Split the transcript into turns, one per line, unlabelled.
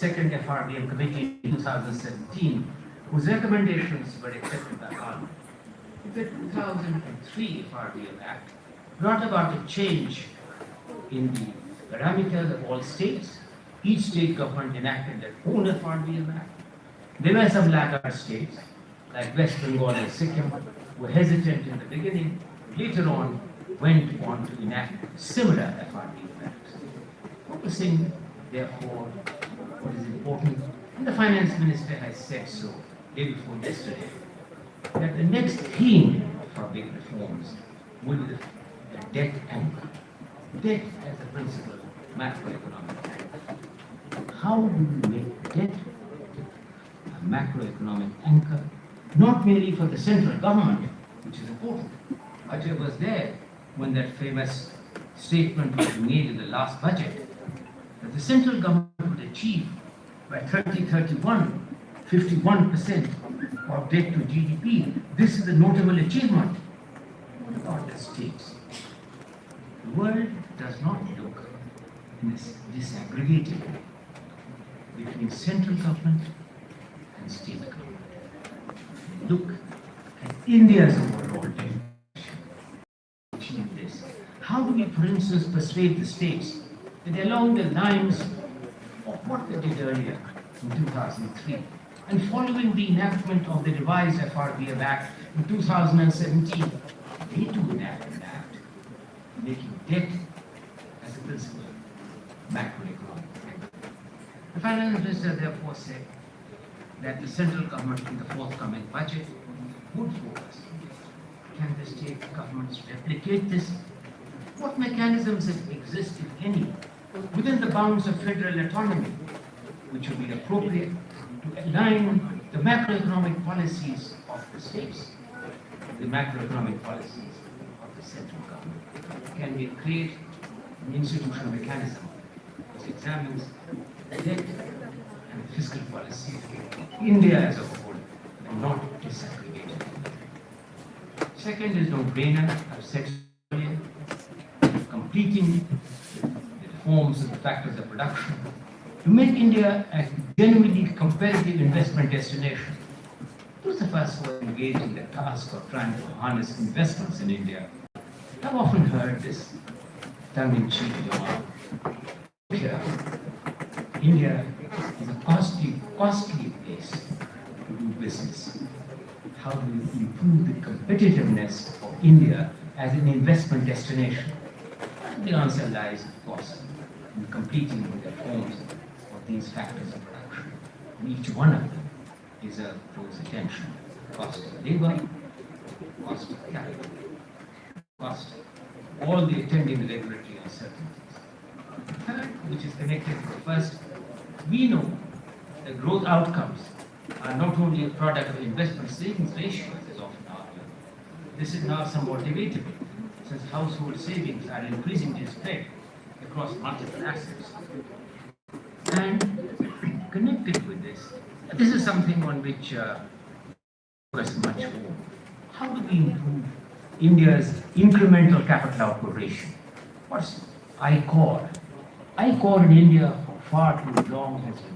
second FRBM committee in 2017, whose recommendations were accepted by Parliament. The 2003 FRBM Act brought about a change in the parameters of all states. Each state government enacted their own FRBM Act. There were some laggard states, like West Bengal and Sikkim, who were hesitant in the beginning, later on went on to enact similar FRBM Acts. Focusing, therefore, what is important, and the finance minister has said so day before yesterday, that the next theme for big reforms will be the debt anchor. Debt as a principal macroeconomic anchor. How do we make debt a macroeconomic anchor, not merely for the central government, which is important. Ajay was there when that famous statement was made in the last budget, that the central government would achieve by 2031 51% of debt to GDP. This is a notable achievement. What about the states? The world does not look in this disaggregated way between central government and state government. Look at India's overall debt to achieve this. How do we, for instance, persuade the states that along the lines of what they did earlier in 2003 and following the enactment of the revised FRBM Act in 2017, they too enact an act making debt as a principal macroeconomic anchor. The finance minister therefore said that the central government in the forthcoming budget would focus. Can the state governments replicate this? What mechanisms exist, if any, within the bounds of federal autonomy, which would be appropriate to align the macroeconomic policies of the states with the macroeconomic policies of the central government? Can we create an institutional mechanism which examines debt and fiscal policy of India as a whole and not disaggregated? Second is no-brainer, I've said earlier, completing the reforms of the factors of production to make India a genuinely competitive investment destination. Those of us who are engaged in the task of trying to harness investments in India have often heard this tongue-in-cheek remark. Here, India is a costly place to do business. How do we improve the competitiveness of India as an investment destination? The answer lies, of course, in completing the reforms of these factors of production. And each one of them deserves close attention. Cost of labor, cost of capital, cost of all the attending regulatory uncertainties. Third, which is connected to the first, we know the growth outcomes are not only a product of investment savings ratios, as often argued. This is now somewhat debatable, since household savings are increasingly spread across multiple assets. And connected with this is something on which focus much more. How do we improve India's incremental capital output ratio? What's I-Core? I-Core in India for far too long has been